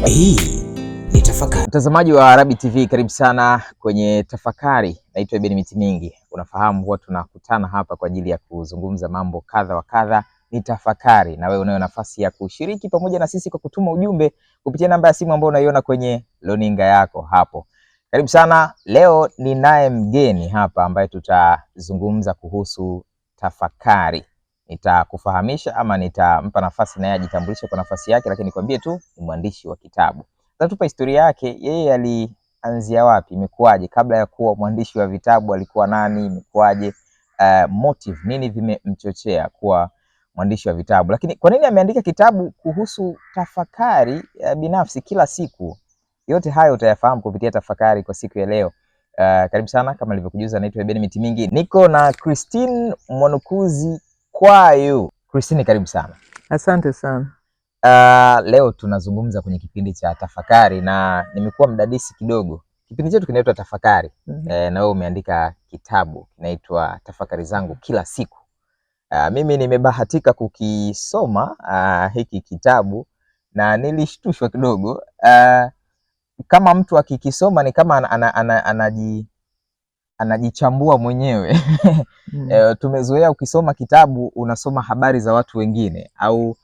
Hii ni Tafakari. Mtazamaji wa Arabi TV, karibu sana kwenye Tafakari. Naitwa Ibn Mitimingi. Unafahamu huwa tunakutana hapa kwa ajili ya kuzungumza mambo kadha wa kadha. Ni Tafakari, na wewe unayo nafasi ya kushiriki pamoja na sisi kwa kutuma ujumbe kupitia namba ya simu ambayo unaiona kwenye loninga yako hapo. Karibu sana. Leo ninaye mgeni hapa ambaye tutazungumza kuhusu tafakari. Nitakufahamisha ama nitampa nafasi naye ajitambulishe kwa nafasi yake, lakini nikwambie tu ni mwandishi wa kitabu. Tutatupa historia yake, yeye alianzia wapi, imekuwaje, kabla ya kuwa mwandishi wa vitabu alikuwa nani, imekuwaje, motive nini vimemchochea kuwa mwandishi wa vitabu, lakini kwa nini ameandika kitabu kuhusu tafakari binafsi kila siku. Yote hayo utayafahamu kupitia Tafakari kwa siku ya leo. Karibu sana. Kama nilivyokujuza, naitwa Ibn Mitimingi. Niko na Christine Mwanukuzi Kwayu. Christine, karibu sana. Asante sana. Leo tunazungumza kwenye kipindi cha Tafakari na nimekuwa mdadisi kidogo. Kipindi chetu kinaitwa Tafakari. Na wewe umeandika kitabu kinaitwa Tafakari Zangu Kila Siku. Mimi nimebahatika kukisoma hiki kitabu na nilishtushwa kidogo. Kama mtu akikisoma ni kama anajichambua mwenyewe. Tumezoea ukisoma kitabu unasoma habari za watu wengine, au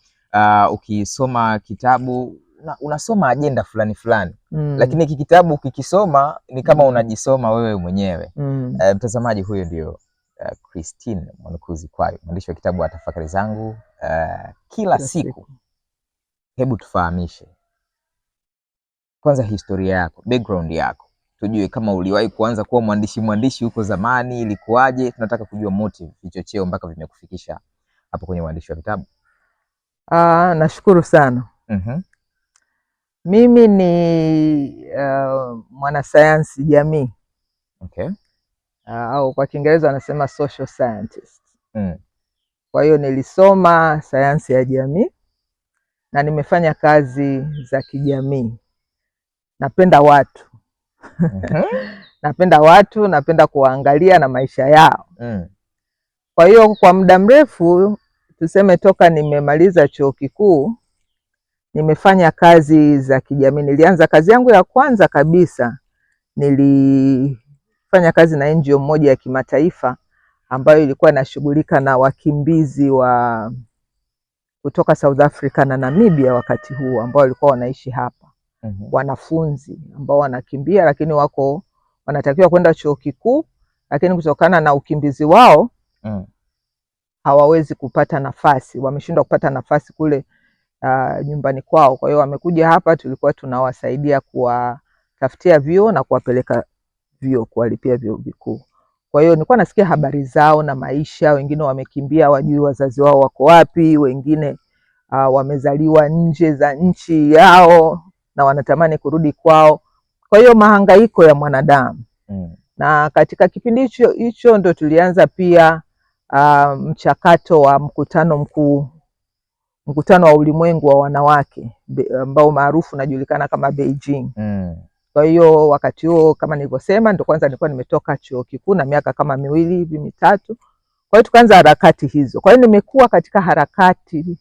ukisoma kitabu unasoma ajenda fulani fulani. Lakini hiki kitabu ukikisoma ni kama unajisoma wewe mwenyewe. Mtazamaji, huyo ndio Christine Mwanukuzi Kwayu, mwandishi wa kitabu wa Tafakari Zangu Kila Siku. Hebu tufahamishe kwanza historia yako, background yako, tujue kama uliwahi kuanza kuwa mwandishi huko zamani, ilikuwaje. Tunataka kujua motive, vichocheo mpaka vimekufikisha hapo kwenye uandishi wa vitabu. Nashukuru sana. Mimi ni mwanasayansi jamii. Okay. Au kwa Kiingereza wanasema social scientist. Kwa hiyo nilisoma sayansi ya jamii na nimefanya kazi za kijamii. Napenda watu. Napenda watu, napenda kuangalia na maisha yao. Kwa hiyo kwa muda mrefu, tuseme toka nimemaliza chuo kikuu, nimefanya kazi za kijamii. Nilianza kazi yangu ya kwanza kabisa, nilifanya kazi na NGO moja ya kimataifa ambayo ilikuwa inashughulika na wakimbizi wa kutoka South Africa na Namibia wakati huu, ambao walikuwa wanaishi hapa. Wanafunzi ambao wanakimbia lakini wanatakiwa kwenda chuo kikuu, lakini kutokana na ukimbizi wao hawawezi kupata nafasi, wameshindwa kupata nafasi kule nyumbani kwao. Kwa hiyo wamekuja hapa, tulikuwa tunawasaidia kuwatafutia vyuo na kuwapeleka vyuo, kuwalipia vyuo vikuu. Kwa hiyo nilikuwa nasikia habari zao na maisha. Wengine wamekimbia, wajui wazazi wao wako wapi, wengine wamezaliwa nje za nchi yao na wanatamani kurudi kwao. Kwa hiyo mahangaiko ya mwanadamu. Na katika kipindi hicho ndo tulianza pia mchakato wa mkutano wa ulimwengu wa wanawake ambao maarufu unajulikana kama Beijing. Kwa hiyo wakati huo, kama nilivyosema, ndo kwanza nilikuwa nimetoka chuo kikuu na miaka kama 2 hivi 3. Kwa hiyo tukaanza harakati hizo. Kwa hiyo nimekuwa katika harakati,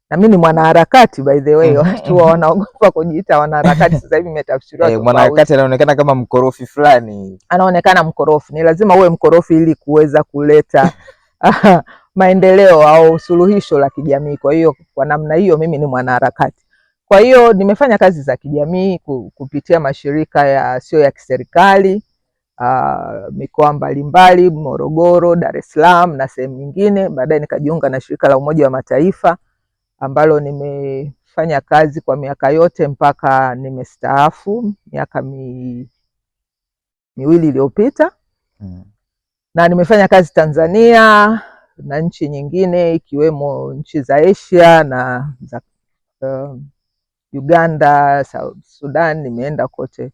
na mimi ni mwanaharakati by the way. Watu wanaogopa kujiita wanaharakati, sasa hivi imetafsiriwa mwanaharakati anaonekana kama mkorofi fulani. Anaonekana mkorofi. Ni lazima uwe mkorofi ili kuweza kuleta maendeleo au suluhisho la kijamii. Kwa hiyo kwa namna hiyo mimi ni mwanaharakati. Kwa hiyo nimefanya kazi za kijamii kupitia mashirika yasiyo ya kiserikali mikoa mbalimbali, Morogoro, Dar es Salaam na sehemu nyingine. Baadaye nikajiunga na shirika la Umoja wa Mataifa ambalo nimefanya kazi kwa miaka yote mpaka nimestaafu miaka 2 iliyopita. Na nimefanya kazi Tanzania na nchi nyingine ikiwemo nchi za Asia na za Uganda, South Sudan. Nimeenda kote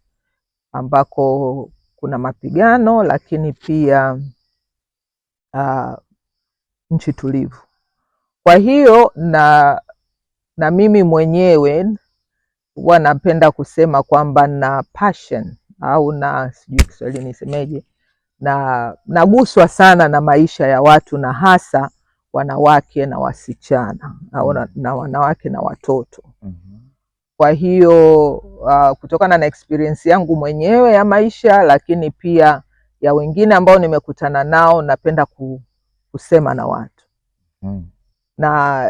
ambako kuna mapigano, lakini pia nchi tulivu. Kwa hiyo na mimi mwenyewe huwa napenda kusema kwamba na passion au na sijui Kiswahili nisemeje, na naguswa sana na maisha ya watu, na hasa wanawake na wasichana au na wanawake na watoto. Kwa hiyo kutokana na experience yangu mwenyewe ya maisha, lakini pia ya wengine ambao nimekutana nao, napenda kusema na watu. Na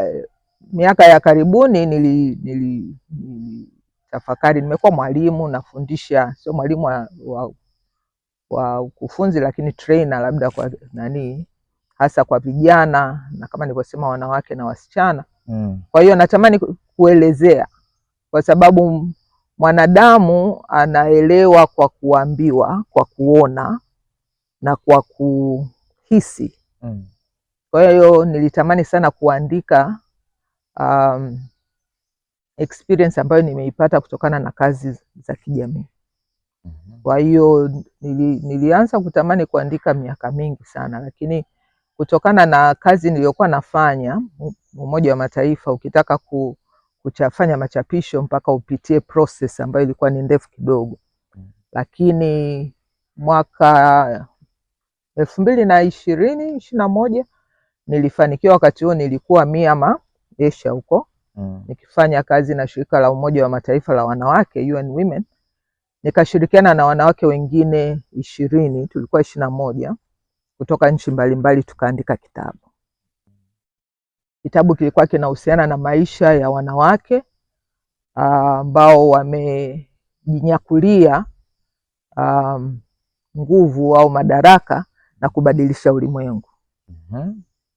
miaka ya karibuni nilitafakari, nimekuwa mwalimu, nafundisha, sio mwalimu wa ukufunzi, lakini trainer labda kwa hasa kwa vijana na kama nilivyosema wanawake na wasichana. Kwa hiyo natamani kuelezea, kwa sababu mwanadamu anaelewa kwa kuambiwa, kwa kuona na kwa kuhisi. Kwa hiyo nilitamani sana kuandika experience ambayo nimeipata kutokana na kazi za kijamii. Kwa hiyo nilianza kutamani kuandika miaka mingi sana, lakini kutokana na kazi niliyokuwa nafanya Umoja wa Mataifa, ukitaka kuchafanya machapisho mpaka upitie process ambayo ilikuwa ni ndefu kidogo. Lakini mwaka 2021 nilifanikiwa. Wakati huo nilikuwa Myanmar, Asia huko, nikifanya kazi na shirika la Umoja wa Mataifa la wanawake, UN Women. Nikashirikiana na wanawake wengine 20, tulikuwa 21 kutoka nchi mbalimbali, tukaandika kitabu. Kitabu kilikuwa kinahusiana na maisha ya wanawake ambao wamejinyakulia nguvu au madaraka na kubadilisha ulimwengu.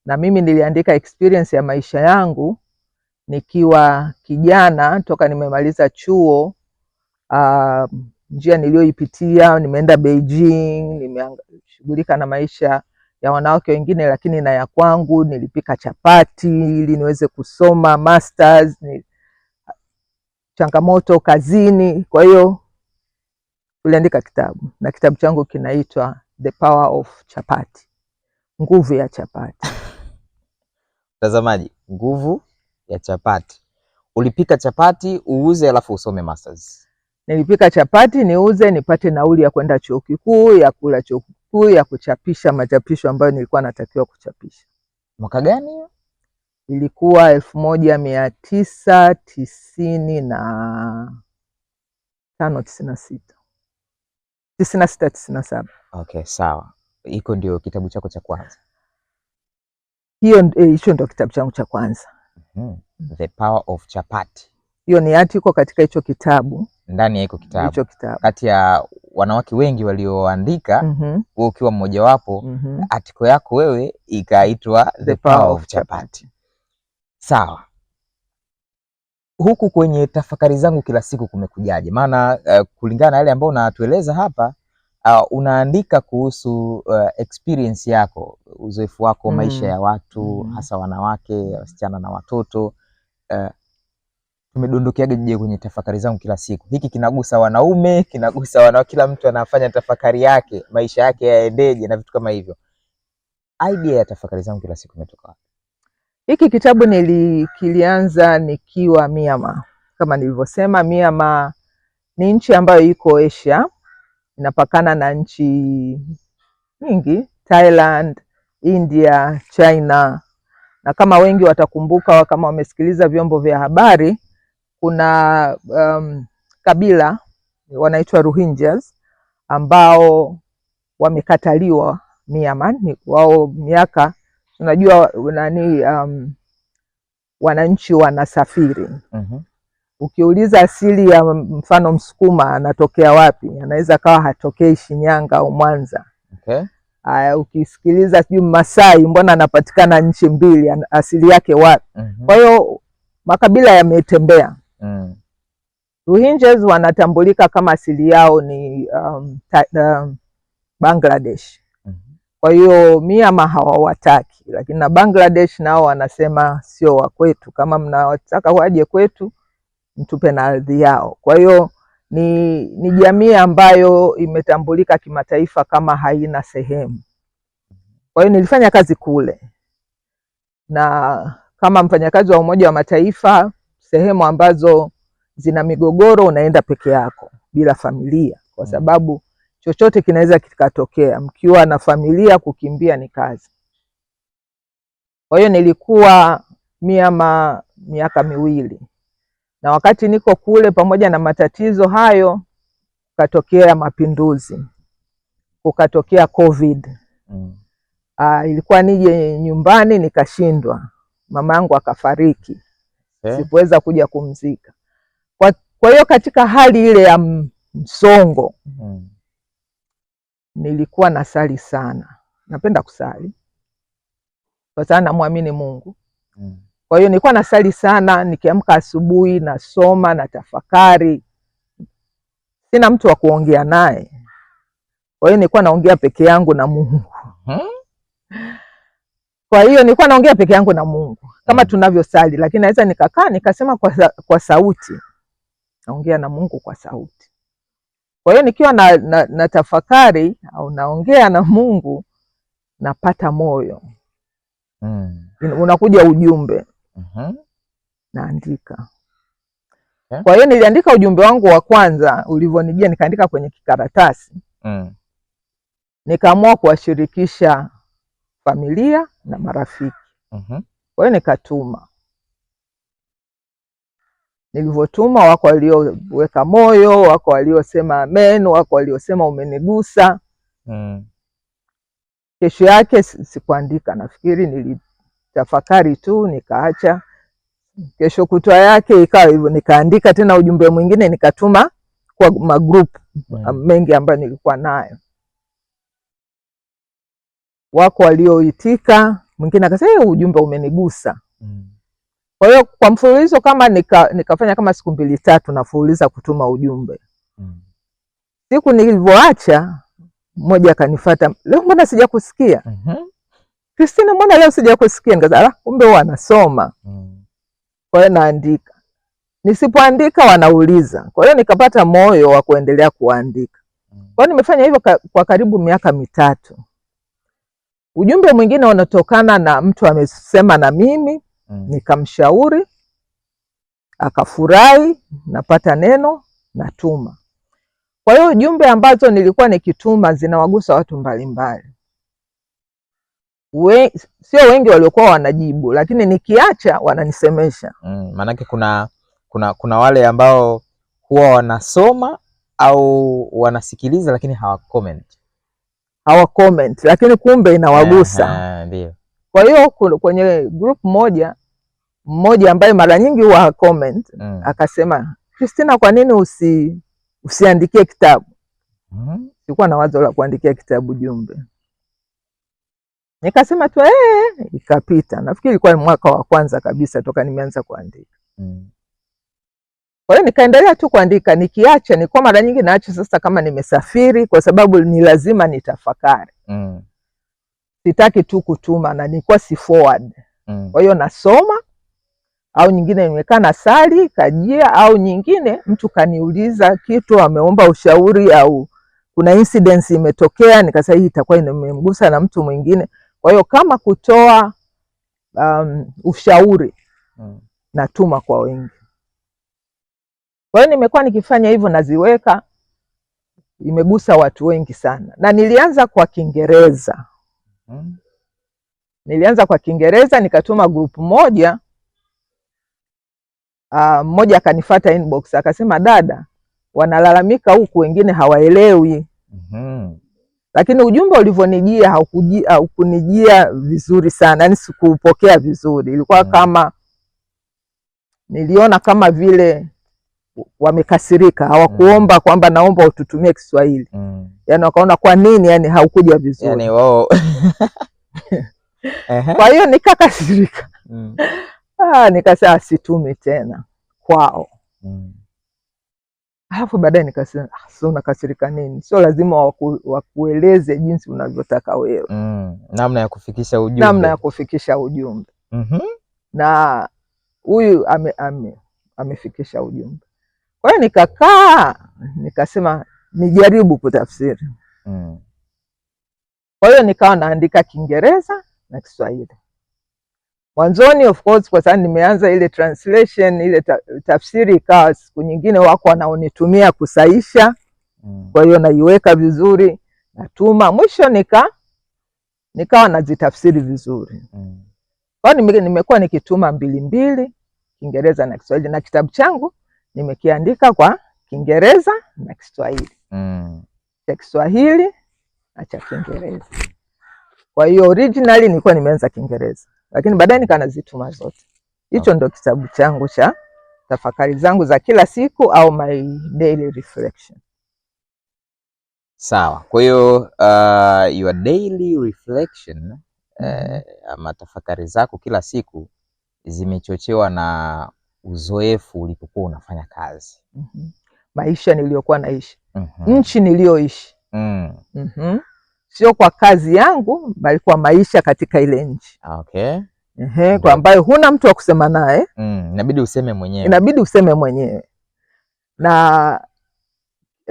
Na mimi niliandika experience ya maisha yangu nikiwa kijana, toka nimemaliza chuo, njia niliyoipitia, nimeenda Beijing, nimeshughulika na maisha ya wanawake wengine, lakini na ya kwangu. Nilipika chapati ili niweze kusoma masters, changamoto kazini. Kwa hiyo tuliandika kitabu, na kitabu changu kinaitwa The Power of Chapati, nguvu ya chapati. Mtazamaji, nguvu ya chapati. Ulipika chapati uuze alafu usome masters? Nilipika chapati niuze, nipate nauli ya kwenda chuo kikuu, ya kula chuo kikuu, ya kuchapisha machapisho ambayo nilikuwa natakiwa kuchapisha. Mwaka gani hiyo? Ilikuwa 1995, 96, 97. Okay, sawa. Hiko ndio kitabu chako cha kwanza? Hicho ndio kitabu changu cha kwanza. The Power of Chapati. Hiyo ni article katika hicho kitabu. Ndani ya hicho kitabu. Kati ya wanawake wengi walioandika, wewe ukiwa mmoja wapo, article yako wewe ikaitwa The Power of Chapati. Sawa. Huku kwenye tafakari zangu kila siku kumekujaje? Maana kulingana na yale ambayo unatueleza hapa, unaandika kuhusu experience yako, uzoefu wako, maisha ya watu, hasa wanawake, wasichana na watoto. Tumedondokeaje je kwenye tafakari zangu kila siku? Hiki kinagusa wanaume, kinagusa wanawake, kila mtu anafanya tafakari yake, maisha yake yaendeje na vitu kama hivyo. Idea ya tafakari zangu kila siku imetoka wapi? Hiki kitabu kilianza nikiwa Myanmar. Kama nilivyosema, Myanmar ni nchi ambayo iko Asia, inapakana na nchi nyingi, Thailand, India, China. Na kama wengi watakumbuka, kama wamesikiliza vyombo vya habari, kuna kabila wanaitwa Rohingyas ambao wamekataliwa Myanmar. Wao miaka, unajua wananchi wanasafiri. Ukiuliza asili ya mfano Msukuma anatokea wapi, anaweza kawa hatokei Shinyanga au Mwanza. Okay. Ukisikiliza sijui Masai, mbona anapatikana nchi mbili, asili yake wapi? Kwa hiyo makabila yametembea. Rohingyas wanatambulika kama asili yao ni Bangladesh. Kwa hiyo Myanmar hawawataki, lakini na Bangladesh nao wanasema sio wa kwetu, kama mnawataka waje kwetu mtupe na ardhi yao. Kwa hiyo ni jamii ambayo imetambulika kimataifa kama haina sehemu. Kwa hiyo nilifanya kazi kule, na kama mfanyakazi wa Umoja wa Mataifa, sehemu ambazo zina migogoro unaenda peke yako bila familia, kwa sababu chochote kinaweza kikatokea. Mkiwa na familia, kukimbia ni kazi. Kwa hiyo nilikuwa Myanmar miaka 2. Na wakati niko kule, pamoja na matatizo hayo, kukatokea mapinduzi, kukatokea COVID. Ilikuwa nije nyumbani nikashindwa, mama yangu akafariki. Sikuweza kuja kumzika. Kwa hiyo katika hali ile ya msongo, nilikuwa nasali sana. Napenda kusali kwa sababu namwamini Mungu. Kwa hiyo nilikuwa nasali sana, nikiamka asubuhi nasoma na tafakari. Sina mtu wa kuongea naye. Kwa hiyo nilikuwa naongea peke yangu na Mungu. Kwa hiyo nilikuwa naongea peke yangu na Mungu kama tunavyosali, lakini naweza nikakaa nikasema kwa sauti. Naongea na Mungu kwa sauti. Kwa hiyo nikiwa na tafakari au naongea na Mungu, napata moyo. Unakuja ujumbe. Naandika. Kwa hiyo niliandika ujumbe wangu wa kwanza ulivyonijia, nikaandika kwenye kikaratasi. Nikaamua kuwashirikisha familia na marafiki. Kwa hiyo nikatuma. Nilivyotuma, wako walioweka moyo, wako waliosema amen, wako waliosema umenigusa. Kesho yake sikuandika, nafikiri nilitafakari tu nikaacha. Kesho kutwa yake ikawa hivyo, nikaandika tena ujumbe mwingine, nikatuma kwa magroup mengi ambayo nilikuwa nayo. Wako walioitika, mwingine akasema ujumbe umenigusa. Kwa hiyo kwa mfululizo kama nikafanya kama siku 2-3 nafululiza kutuma ujumbe. Siku nilivyoacha, mmoja akanifuata, leo mbona sijakusikia? Christina, mbona leo sijakusikia? Nikasema kumbe huwa anasoma. Kwa hiyo naandika. Nisipoandika wanauliza. Kwa hiyo nikapata moyo wa kuendelea kuandika. Kwa hiyo nimefanya hivyo kwa karibu miaka 3. Ujumbe mwingine unatokana na mtu amesema na mimi, nikamshauri, akafurahi, napata neno, natuma. Kwa hiyo ujumbe ambazo nilikuwa nikituma zinawagusa watu mbalimbali. Sio wengi waliokuwa wanajibu, lakini nikiacha wananisemesha. Maanake kuna wale ambao huwa wanasoma au wanasikiliza lakini hawa comment, lakini kumbe inawagusa. Ndio. Kwa hiyo kwenye group mmoja ambaye mara nyingi huwa comment, akasema, Christina, kwa nini usiandikie kitabu? Sikuwa na wazo la kuandikia kitabu jumbe. Nikasema tu ikapita. Nafikiri ilikuwa mwaka wa kwanza kabisa toka nimeanza kuandika. Kwa hiyo nikaendelea tu kuandika, nikiacha nilikuwa mara nyingi naacha sasa kama nimesafiri, kwa sababu ni lazima nitafakari. Sitaki tu kutuma, na nilikuwa si forward. Kwa hiyo nasoma, au nyingine nimekaa na sali kajia, au nyingine mtu kaniuliza kitu, ameomba ushauri, au kuna incident imetokea, nikasema hii itakuwa imemgusa na mtu mwingine. Kwa hiyo kama kutoa ushauri, natuma kwa wengi. Kwa hiyo nimekuwa nikifanya hivyo, naziweka, imegusa watu wengi sana. Na nilianza kwa Kiingereza. Nikatuma group moja. Mmoja akanifuata inbox akasema, dada, wanalalamika huku, wengine hawaelewi. Lakini ujumbe ulivyonijia haukunijia vizuri sana, yani sikupokea vizuri. Ilikuwa kama niliona kama vile wamekasirika, hawakuomba kwamba naomba ututumie Kiswahili. Yani wakaona kwa nini yani haukuja vizuri. Yani wao. Kwa hiyo nikakasirika. Nikasema situmi tena kwao. Alafu baadaye nikasema sio, unakasirika nini? Sio lazima wakueleze jinsi unavyotaka wewe. Namna ya kufikisha ujumbe. Na huyu amefikisha ujumbe. Kwa hiyo nikakaa nikasema nijaribu kutafsiri. Kwa hiyo nikawa naandika Kiingereza na Kiswahili. Mwanzoni of course, kwa sababu nimeanza ile translation, ile tafsiri, ikawa siku nyingine wako wanaonitumia kusaisha. Kwa hiyo naiweka vizuri, natuma. Mwisho nikawa nazitafsiri vizuri. Kwa hiyo nimekuwa nikituma 2, Kiingereza na Kiswahili, na kitabu changu nimekiandika kwa Kiingereza na Kiswahili. Cha Kiswahili na cha Kiingereza. Kwa hiyo originally nilikuwa nimeanza Kiingereza, lakini baadaye nikanazituma zote. Hicho ndo kitabu changu cha tafakari zangu za kila siku au my daily reflection. Sawa. Kwa hiyo your daily reflection, ama tafakari zako kila siku zimechochewa na uzoefu ulipokuwa unafanya kazi. Maisha niliyokuwa naishi, nchi niliyoishi. Sio kwa kazi yangu, bali kwa maisha katika ile nchi. Okay. Kwa ambayo huna mtu wa kusema naye. Inabidi useme mwenyewe. Inabidi useme mwenyewe. Na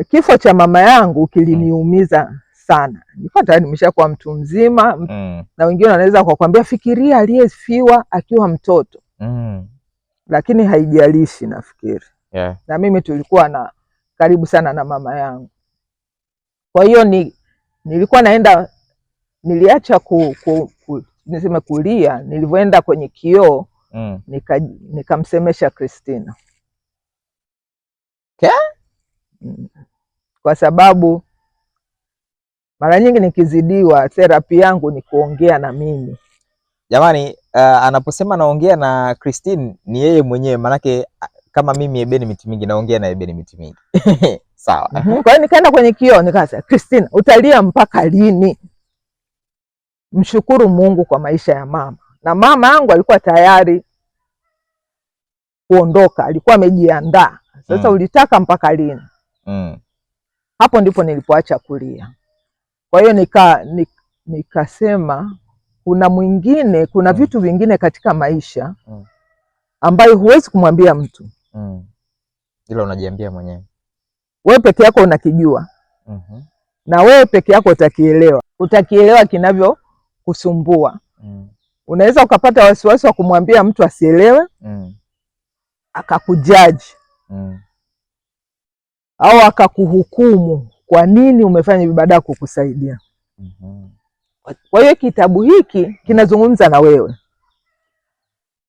kifo cha mama yangu kiliniumiza sana. Nilikuwa tayari nimeshakuwa mtu mzima, na wengine wanaweza kukwambia fikiria aliyefiwa akiwa mtoto. Lakini haijalishi nafikiri. Na mimi tulikuwa na karibu sana na mama yangu. Kwa hiyo nilikuwa naenda, niliacha niseme kulia, nilivyoenda kwenye kioo nikamsemesha Christina. Kwa sababu mara nyingi nikizidiwa, therapy yangu ni kuongea na mimi. Jamani, anaposema naongea na Christine ni yeye mwenyewe, manake kama mimi Ebeni Mitimingi naongea na Ebeni Mitimingi. Sawa. Kwa hiyo nikaenda kwenye kioo nikasema, Christina, utalia mpaka lini? Mshukuru Mungu kwa maisha ya mama. Na mama yangu alikuwa tayari kuondoka, alikuwa amejiandaa. Sasa ulitaka mpaka lini? Hapo ndipo nilipoacha kulia. Kwa hiyo nikasema kuna vitu vingine katika maisha ambayo huwezi kumwambia mtu. Ila unajiambia mwenyewe. Wewe peke yako unakijua. Na wewe peke yako utakielewa. Utakielewa kinavyo kusumbua. Unaweza ukapata wasiwasi wa kumwambia mtu asielewe, akakujaji, au akakuhukumu kwa nini umefanya hivi baada ya kukusaidia. Kwa hiyo kitabu hiki kinazungumza na wewe,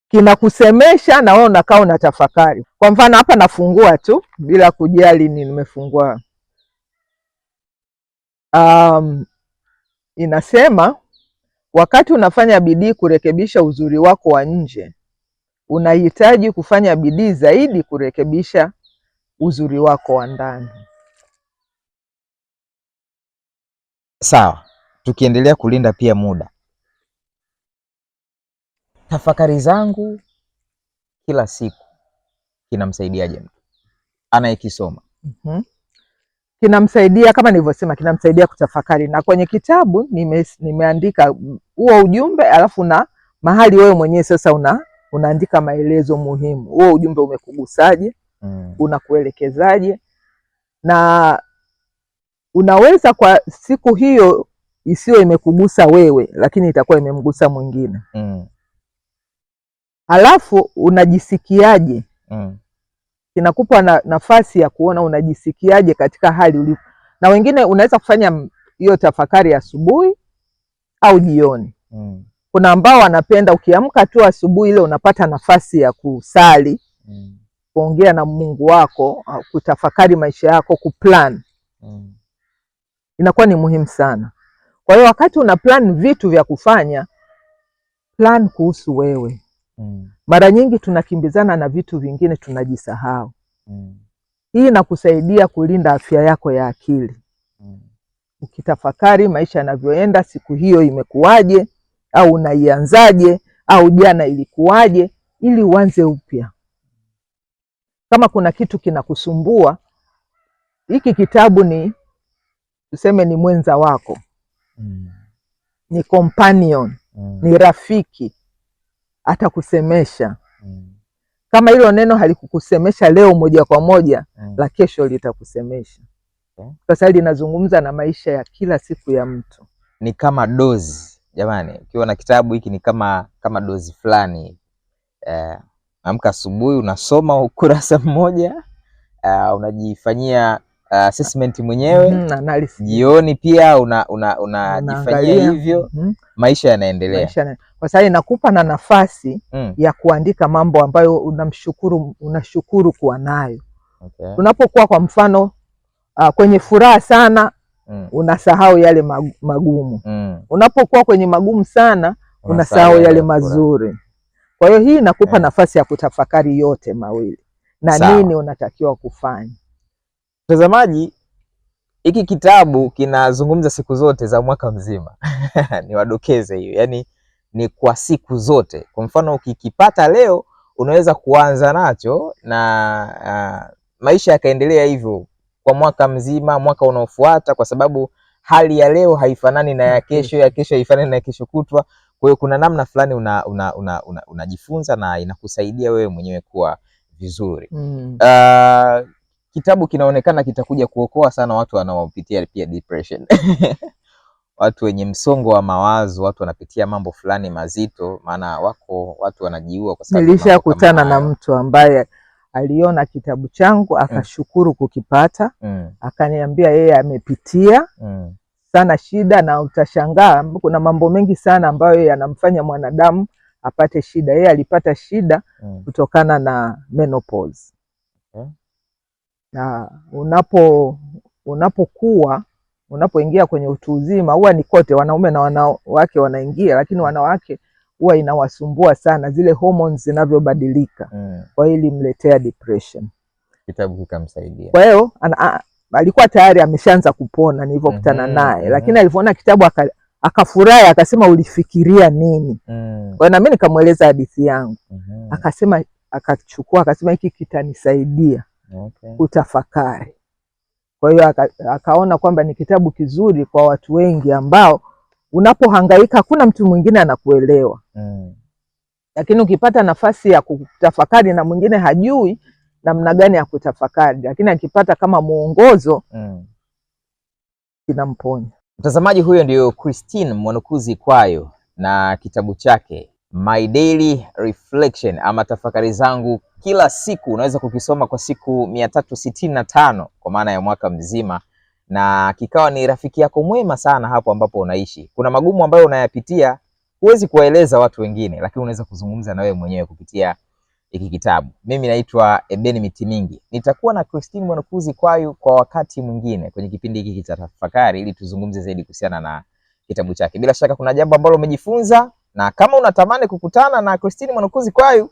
kinakusemesha na wewe unakaa unatafakari. Kwa mfano hapa nafungua tu bila kujali ni nimefungua. Inasema wakati unafanya bidii kurekebisha uzuri wako wa nje, unahitaji kufanya bidii zaidi kurekebisha uzuri wako wa ndani. Sawa. Tukiendelea kulinda pia muda, tafakari zangu kila siku kinamsaidiaje mtu anayekisoma? Kinamsaidia kama nilivyosema, kinamsaidia kutafakari, na kwenye kitabu nimeandika huo ujumbe, alafu na mahali wewe mwenyewe sasa unaandika maelezo muhimu. Huo ujumbe umekugusaje? Unakuelekezaje? Na unaweza kwa siku hiyo isiyo imekugusa wewe, lakini itakuwa imemgusa mwingine. Halafu unajisikiaje? Kinakupa nafasi ya kuona unajisikiaje katika hali ulipo. Na wengine unaweza kufanya hiyo tafakari asubuhi au jioni. Kuna ambao wanapenda ukiamka tu asubuhi ile unapata nafasi ya kusali, kuongea na Mungu wako, kutafakari maisha yako, kuplan. Inakuwa ni muhimu sana. Kwa hiyo wakati una plan vitu vya kufanya, plan kuhusu wewe. Mara nyingi tunakimbizana na vitu vingine, tunajisahau. Hii inakusaidia kulinda afya yako ya akili. Ukitafakari maisha yanavyoenda, siku hiyo imekuwaje, au unaianzaje, au jana ilikuwaje, ili uanze upya. Kama kuna kitu kinakusumbua, hiki kitabu tuseme ni mwenza wako. Ni companion, ni rafiki, atakusemesha. Kama hilo neno halikukusemesha leo moja kwa moja, la kesho litakusemesha. Sasa linazungumza na maisha ya kila siku ya mtu. Ni kama dozi. Jamani, ukiwa na kitabu hiki ni kama dozi fulani. Amka asubuhi unasoma ukurasa mmoja, unajifanyia assessment mwenyewe, jioni pia unajifanyia hivyo, maisha yanaendelea. Kwa sababu inakupa na nafasi ya kuandika mambo ambayo unashukuru kuwa nayo. Okay. Unapokuwa kwa mfano kwenye furaha sana unasahau yale magumu. Unapokuwa kwenye magumu sana unasahau yale mazuri. Kwa hiyo hii inakupa nafasi ya kutafakari yote mawili na nini unatakiwa kufanya. Mtazamaji, hiki kitabu kinazungumza siku zote za mwaka mzima. Niwadokeze hiyo, yani ni kwa siku zote. Kwa mfano ukikipata leo unaweza kuanza nacho na maisha yakaendelea hivyo kwa mwaka mzima, mwaka unaofuata, kwa sababu hali ya leo haifanani na ya kesho, ya kesho haifanani na ya kesho kutwa. Kwa hiyo kuna namna fulani unajifunza na inakusaidia wewe mwenyewe kuwa vizuri. Kitabu kinaonekana kitakuja kuokoa sana watu wanaopitia pia depression. Watu wenye msongo wa mawazo, watu wanapitia mambo fulani mazito, maana watu wanajiua kwa sababu. Nilishakutana na mtu ambaye aliona kitabu changu akashukuru kukipata. Akaniambia yeye amepitia sana shida, na utashangaa kuna mambo mengi sana ambayo yanamfanya mwanadamu apate shida. Yeye alipata shida kutokana na menopause. Na unapoingia kwenye utu uzima, huwa ni kote, wanaume na wanawake wanaingia, lakini wanawake huwa inawasumbua sana zile hormones zinavyobadilika. Kwa hiyo ilimletea depression. Kitabu kikamsaidia. Kwa hiyo alikuwa tayari ameshaanza kupona nilipokutana naye, lakini alipoona kitabu akafurahi, akasema ulifikiria nini? Kwa hiyo na mimi nikamueleza hadithi yangu. Akasema, akachukua, akasema hiki kitanisaidia kutafakari. Kwa hiyo akaona kwamba ni kitabu kizuri kwa watu wengi ambao unapohangaika hakuna mtu mwingine anakuelewa. Lakini ukipata nafasi ya kutafakari na mwingine hajui namna gani ya kutafakari, lakini akipata kama muongozo kinamponya. Mtazamaji, huyo ndio Christine Mwanukuzi Kwayo na kitabu chake My Daily Reflection, ama tafakari zangu kila siku. Unaweza kukisoma kwa siku 365 kwa maana ya mwaka mzima, na kikawa ni rafiki yako mwema sana hapo ambapo unaishi. Kuna magumu ambayo unayapitia, huwezi kuwaeleza watu wengine, lakini unaweza kuzungumza na wewe mwenyewe kupitia hiki kitabu. Mimi naitwa Ebeni Mitimingi. Nitakuwa na Christine Mwanukuzi Kwayo kwa wakati mwingine kwenye kipindi hiki cha tafakari, ili tuzungumze zaidi kuhusiana na kitabu chake. Bila shaka kuna jambo ambalo umejifunza, na kama unatamani kukutana na Christine Mwanukuzi Kwayo,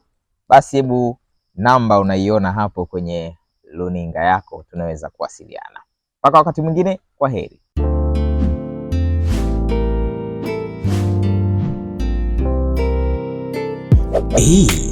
basi hebu namba unaiona hapo kwenye luninga yako, tunaweza kuwasiliana. Mpaka wakati mwingine, kwa heri. Hii